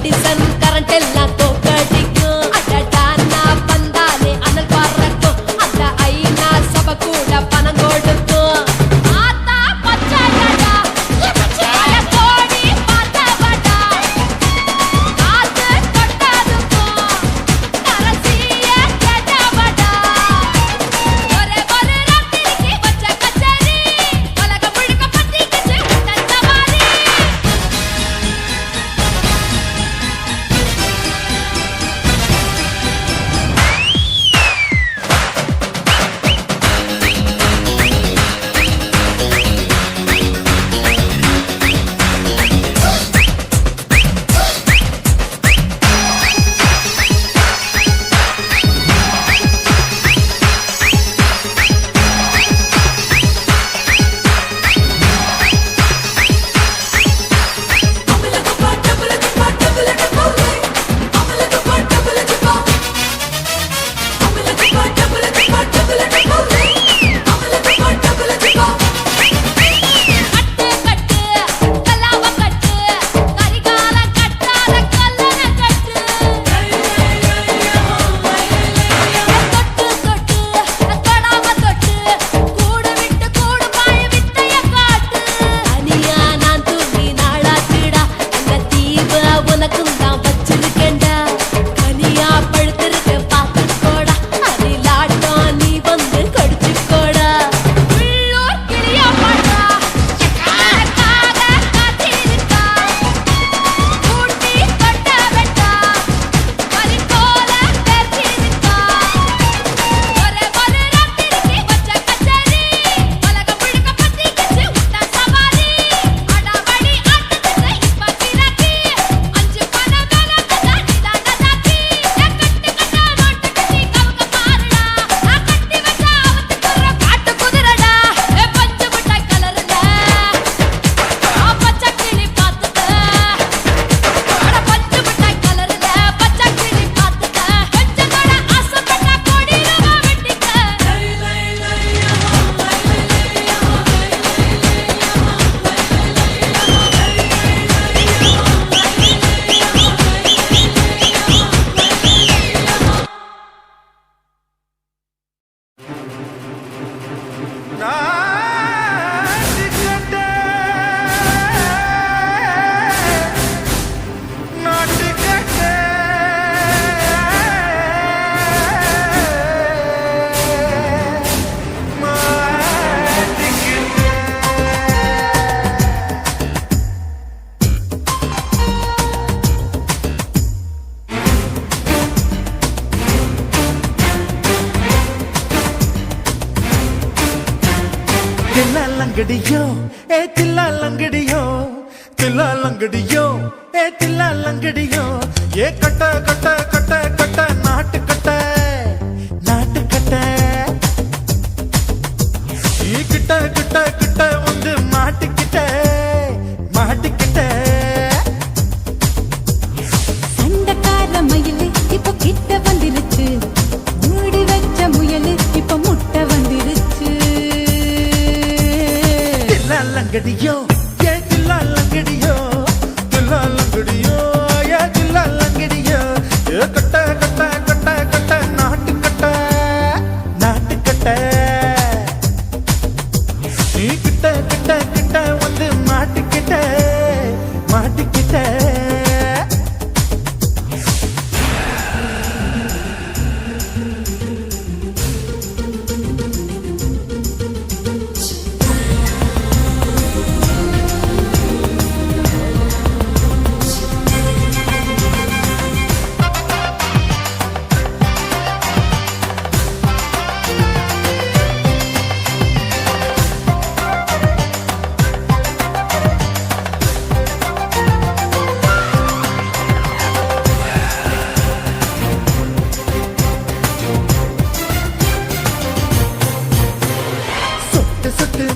Edison current எல்லாம் தோக்கடிக்கும் அடடா நான் வந்தாலே அனல் பறக்கும் அந்த ஐநா சபை கூட பணம் கொடுக்கும் ஆத்தா பச்சையடா பச்சைய கோடி பார்த்தவடா காத்து கொட்டதுக்கும் கரசிய கேட்டவடா ஒரே ஒரு ராத்திரிக்கு வச்ச கச்சேரி உலகம் முழுக்க பத்திக்கிச்சு உட்டன் சவாரி लंगड़ियो ए तिल्ला लंगड़ियो तिल्ला लंगड़ियो ए तिल्ला लंगड़ियो ये कट कट कट कट नाट कट ये किट किट किट வந்து மாட்டிக்கிட்ட மாட்டிக்கிட்ட சண்டக்கார மயிலு இப்ப கிட்ட வந்துருச்சு மூடி வச்ச முயலு இப்ப முட்டை வந்துருச்சு लंगड़ियो ये दिल्ला लंगड़ियो दिल्ला लंगड़ियो ये दिल्ला लंगड़ियो ये कट्टा कट्टा कट्टा कट्टा नाट कट्टा நீ கிட்ட கிட்ட கிட்ட வந்து மாட்டிக்கிட்ட மாட்டிக்கிட்ட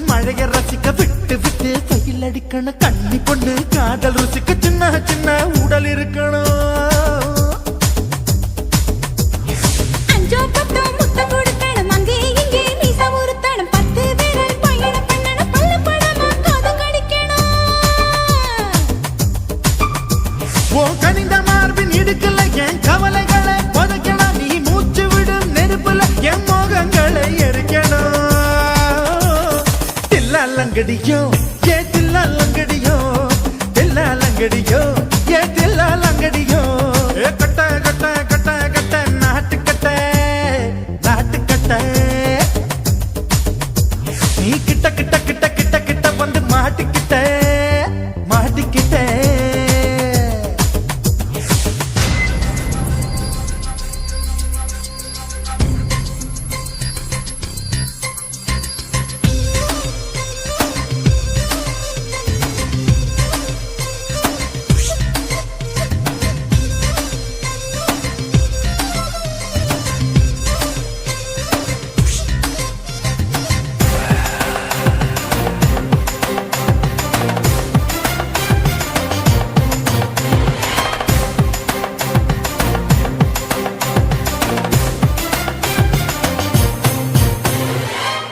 மழைய ரசிக்க விட்டு விட்டு கையில் அடிக்கணும் கண்ணி பொண்ணு காதல் ருசிக்க சின்ன சின்ன உடல் இருக்கணும் ஓ கனிந்த மார்பின் இடுக்கல என் கவலைகளை புதைக்கணும் நீ மூச்சு விடும் நெருப்புல என் மோகங்களை எரிக்கணும் தில்லாலங்கடியோ ஏ தில்லாலங்கடியோ தில்லாலங்கடியோ ஏ தில்லாலங்கடியோ ஏ கட்ட கட்ட கட்ட கட்ட நாட்டுக்கட்ட நாட்டுக்கட்ட நீ கிட்ட கிட்ட கிட்ட கிட்ட கிட்ட வந்து மாட்டிக்கிட்ட மாட்டிக்கிட்ட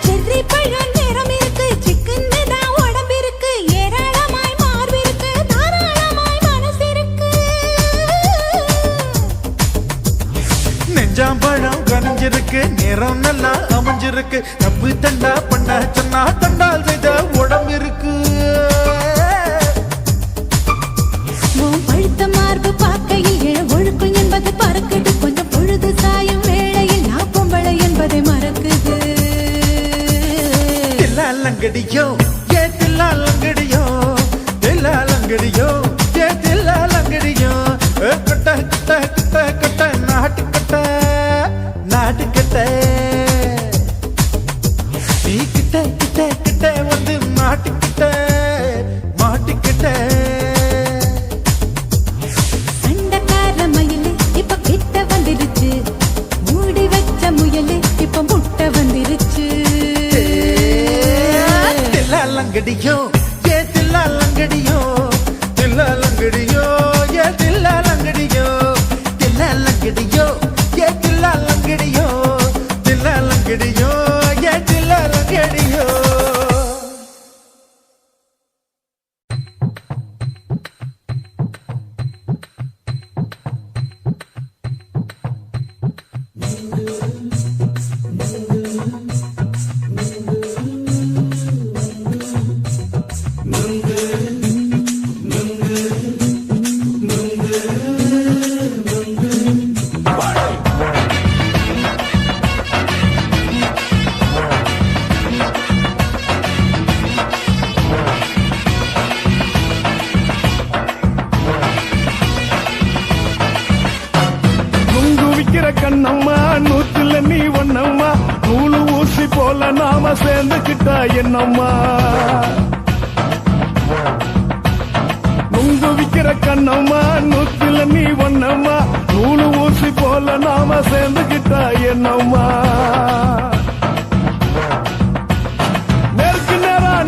செர்ரி பழம் நிறம் இருக்கு சிக்கன்னு தான் உடம்பிருக்கு ஏராளமாய் மார்பிருக்கு தாராளமாய் மனசிருக்கு நெஞ்சாம்பழம் கனிஞ்சிருக்கு நிறம் நல்லா அமைஞ்சிருக்கு தப்பு தண்டா பண்ண சொன்னா தண்டால் செய்த உடம்பு இருக்கு உன் பழுத்த மார்பு பார்க்கையில் இழ ஒழுக்கும் என்பது பறக்குது கொஞ்சம் பொழுது சாயும் வேளையில் நான் பொம்பளை என்பதை மறக்குது தில்லாலங்கடியோ ஏ தில்லாலங்கடியோ தில்லாலங்கடியோ ஏ தில்லாலங்கடியோ கட்ட கட்ட கட்ட கட்ட நாட்டுக்கட்ட நாட்டுக்கட்ட நீ கிட்ட கிட்ட கிட்ட வந்து மாட்டிக்கிட்ட மாட்டிக்கிட்ட சண்டக்கார மயிலு இப்ப கிட்ட வந்துருச்சு மூடி வச்ச முயலு இப்ப முட்டை வந்துருச்சு தில்லாலங்கடியோ ஏ தில்லாலங்கடியோ தில்லாலங்கடியோ ஏ தில்லாலங்கடியோ தில்லாலங்கடியோ ஏ தில்லாலங்கடியோ தில்லாலங்கடியோ ஏ தில்லாலங்கடியோ நுங்கு விக்கிற கண்ணம்மா நூத்துல நீ ஒன்னம்மா நூலு ஊசி போல நாம சேர்ந்துக்கிட்டா என்னம்மா நுங்கு விக்கிற கண்ணம்மா நூத்துல நீ ஒன்னம்மா நூலு ஊசி போல நாம சேர்ந்துக்கிட்டா என்னம்மா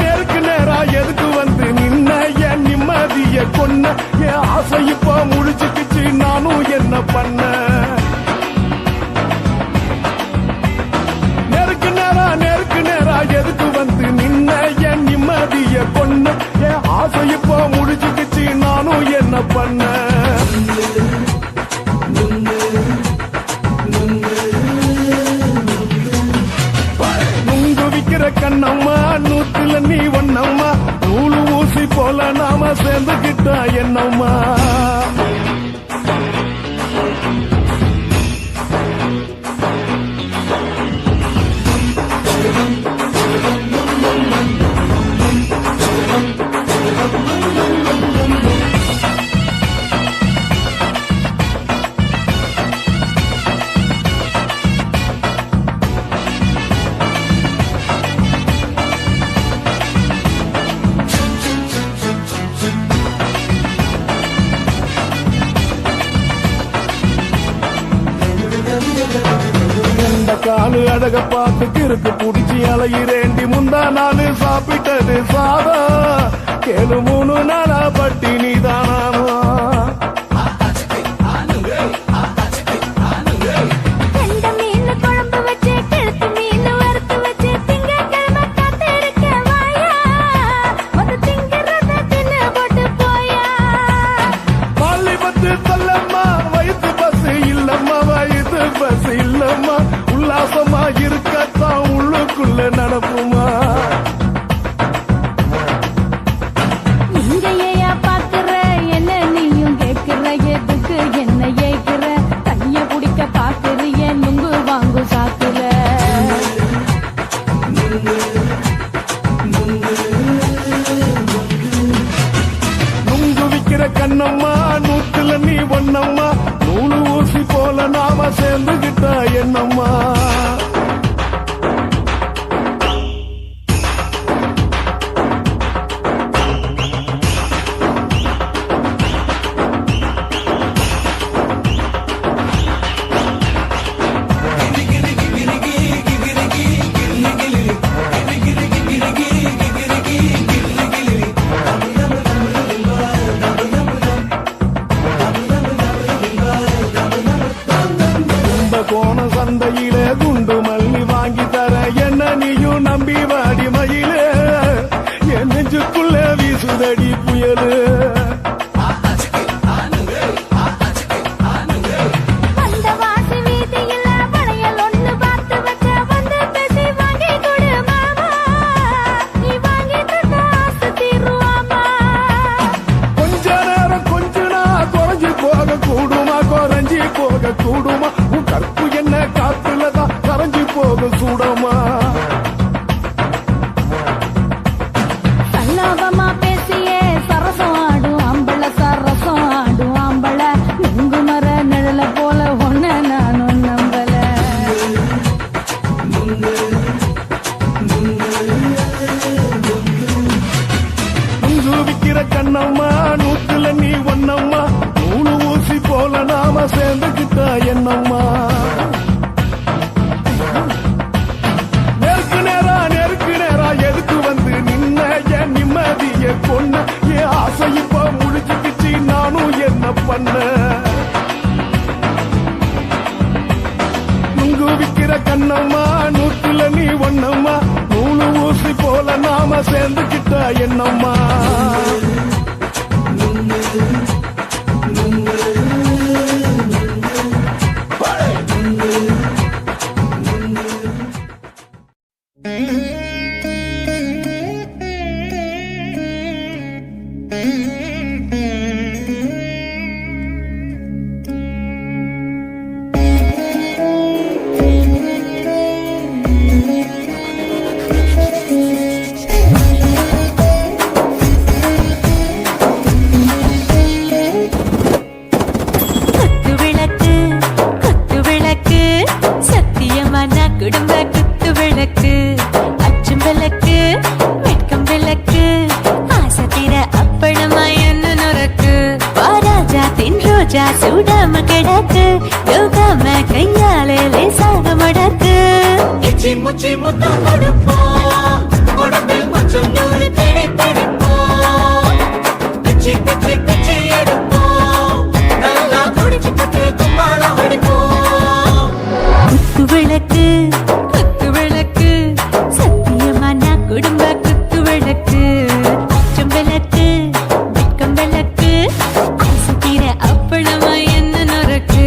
நேருக்கு நேரா எதுக்கு வந்து நின்ன என் நிம்மதிய கொன்ன என் ஆசை இப்ப முடிச்சுக்கிச்சு நானும் என்ன பண்ண நேருக்கு நேரா எதுக்கு வந்து நின்ன என் நிம்மதிய கொன்ன என் ஆசை இப்ப முடிச்சுக்கிச்சு நானும் என்ன பண்ண நுங்கு விக்கிற கண்ணம்மா நூத்துல நீ ஒன்னம்மா நூலு ஊசி போல நாம சேர்ந்துக்கிட்டா என்னம்மா காலு அழக பார்த்து கிறுக்கு புடிச்சு அலையிறேண்டி முந்தா நாலு சாப்பிட்டது சாதம் கேளு 3 நாளா பட்டினி தானாமா கண்ணம்மா நூத்துல நீ ஒன்னம்மா நூலு ஊசி போல நாம சேர்ந்துகிட்டா என்னம்மா கோண சந்தையில குண்டு மல்லி வாங்கி தர என்ன நீயும் நம்பி வாடி மயிலே என் நெஞ்சுக்குள்ள வீசுதடி புயலு கொஞ்ச நேரம் கொஞ்ச நாள் குறைஞ்சி போக கூடுமா குறைஞ்சி போக கூடுமா உன் கற்பு என்ன காத்துலதான் கரைஞ்சி போக சூடமா சல்லாபமா பேசியே சரசம் ஆடும் அம்பள சரசம் ஆடும் அம்பள நுங்கு மர நிழல போல ஒன்ன நானும் நம்பல நுங்கு விக்கிற கண்ணம்மா நூத்துல நீ ஒன்னம்மா நூலு ஊசி போல நாம சேர்ந்துகிட்டா என்னம்மா நெருக்கு நேரா எதுக்கு வந்து நின்ன என் நிம்மதிய கொன்ன என் ஆசை இப்ப முடிச்சுக்கிச்சு நானும் என்ன பண்ண நுங்கு விக்கிற கண்ணம்மா நூத்துல நீ ஒன்னம்மா நூலு ஊசி போல நாம சேர்ந்துகிட்டா என்னம்மா குடும்ப குத்து விளக்கு அச்சும் விளக்கு வெட்கம் விளக்கு ஆசத்திர அப்பளமா என்ன நொறக்கு வாராஜா தின் ரோஜா சூடாம கிடக்கு யோகாம கையாலே லேசாக மடக்கு இச்சி முச்சி முத்தம் கொடுப்போம் உடம்பில் கொஞ்சம் நூறு தேடி பிடிப்போம் பிச்சி பிச்சி பிச்சி எடுப்போம் நல்லா குடிச்சு பட்டு கும்பாலம் அடிப்போம் குத்து விளக்கு குத்து விளக்கு சத்தியமான குடும்ப குத்து விளக்கு அச்சம் விளக்கு வெட்கம் விளக்கு ஆசத்திர அப்பளமா என்ன நொறக்கு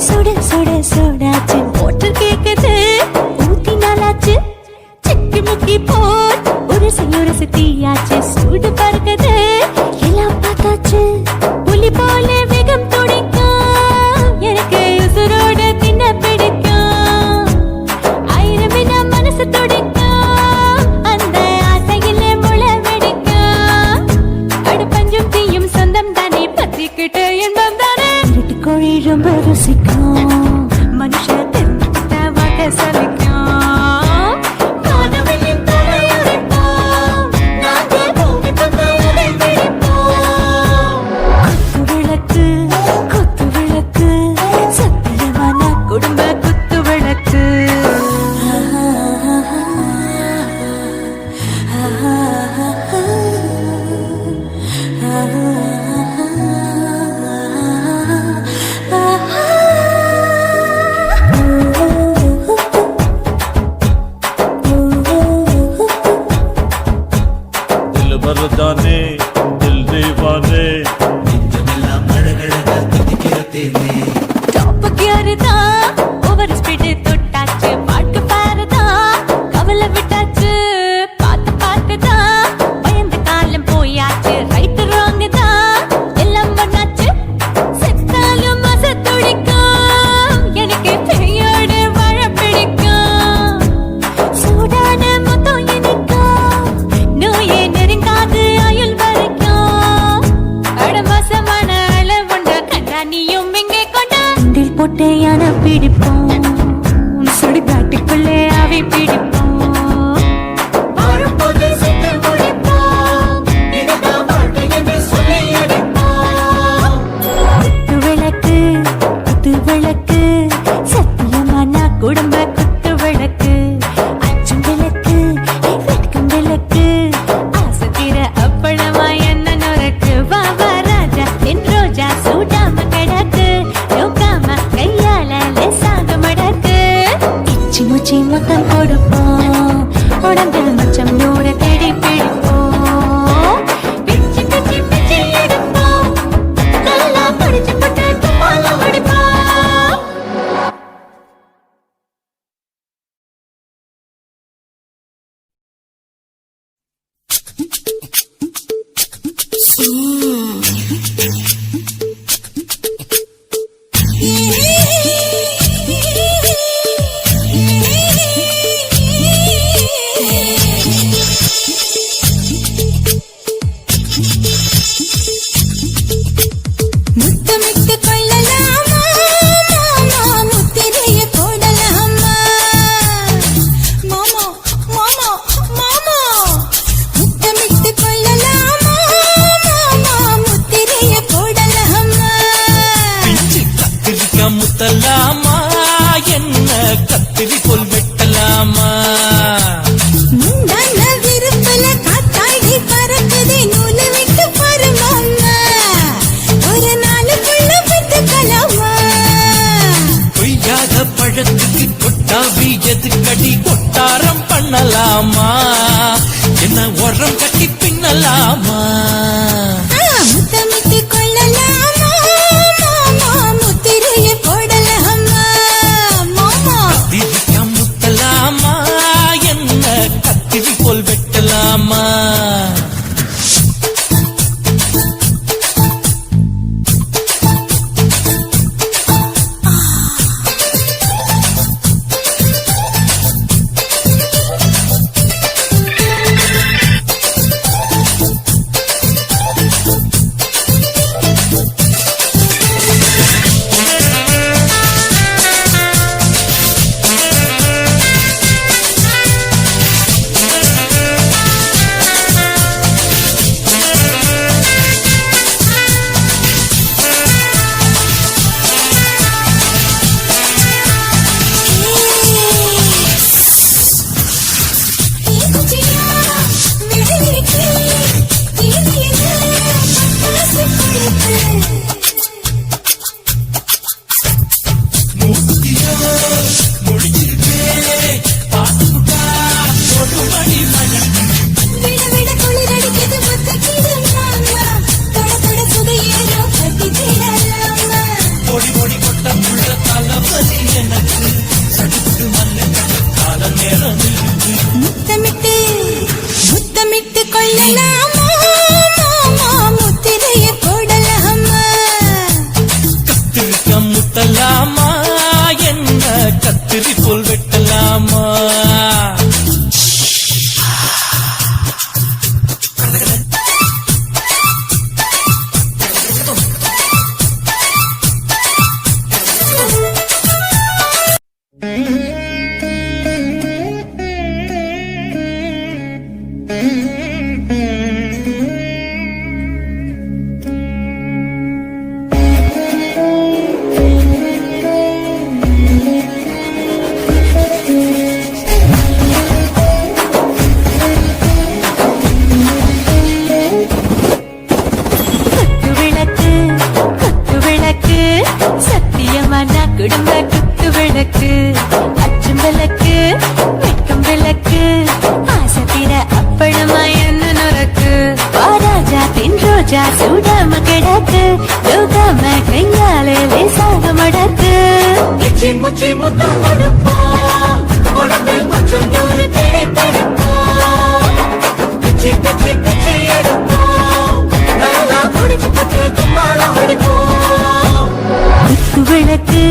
சுட சுட சுடாச்சு மோட்டர் கேக்குது ஊத்தி நாளாச்சு சிக்கி முக்கி போல் உரசி தீயாச்சு சூடு பறக்குது எல்லாம் பார்த்தாச்சு புலி போல வேகம் துடிக்கும் எனக்கு உசுரோட தின்ன பிடிக்கும் ஆயிரம் என மனசு துடிக்கும் அந்த ஆசையிலே முளை வெடிக்கும் அடுப்பஞ்சும் தீயும் சொந்தம் தானே பத்திக்கிட்டு இன்பம் தானே கோழி ரொம்ப ருசிக்கும் மனுஷ தெரிஞ்சுக்கிட்ட வாக்க சலிக்கும் காதலின் தலையுரைப்போம் நாங்கள் பூமி பந்த உடை பிடிப்போம் குத்து விளக்கு சத்தியமான குடும்ப குத்து விளக்கு பிடிப்போம் சுடுகாட்டுக்குள்ளே ஆவி பிடிப்போம் விளக்கு சத்தியமான குடும்ப குத்து விளக்கு அச்சும் விளக்கு வெட்கும் விளக்கு ஆசத்திர அப்பளமா என்ன நொறக்கு வாவா ராஜா என் ரோஜா சூடாம கிடக்கு யோகாம கையால லேசாக மடக்கு இச்சி முச்சி முத்தம் கொடுப்போம் உடம்பில் மச்சம் நூற தேடி பிடிப்போம் பிச்சி பிச்சி பிச்சி எடுப்போம் நல்லா படிச்சு போட்டு தும்பால முடிப்போம் முத்தமிட்டு கொள்ளலாமா மாமா முத்திரைய போடலாமா மாமா மாமா மாமா முத்தமிட்டு கொள்ளலாமா மாமா முத்திரைய போடலாமா பிஞ்சு கத்திரிக்கா முத்தலாமா என்ன கத்திரி போல் வெட்டலாமா முந்தான விருப்பல காத்தாடி பறக்குதே நூலை விட்டு பாரு மாமா ஒரு நாளுக்குள்ள விட்டுக்கலாமா பொய்யாத பழத்துக்கு கொட்டாவி எதுக்கடி கொட்டாரம் பண்ணலாமா என்ன உரம் கட்டி பின்னலாமா முத்தமிட்டு கொள்ளலாமா மாமா முத்திரைய போடலாமா மாமா கத்திரிக்கா முத்தலாமா என்ன கத்திரி போல் வெட்டலாமா முத்தமிட்டு முத்தமிட்டு கொள்ளலாமா மாமா முத்திரைய போடலாமா கத்திரிக்கா முத்தலாமா என்ன கத்திரி போல் வெட்டலாமா குடும்ப குத்து விளக்கு அச்சும் விளக்கு வெட்கம் விளக்கு ஆசத்திர அப்பளமா என்ன நொறக்கு வாராஜா தின் ரோஜா சூடாம கிடக்கு யோகாம கையாலே லேசாக மடக்கு இச்சி முச்சி முத்தம் கொடுப்போம் உடம்பில் மச்சம் நூறு தேய்ப்பெடுப்போம் பிச்சி பிச்சி பிச்சி எடுப்போம் நல்லா குடிச்சு பட்டு தும்பால அடிப்போம் குத்து விளக்கு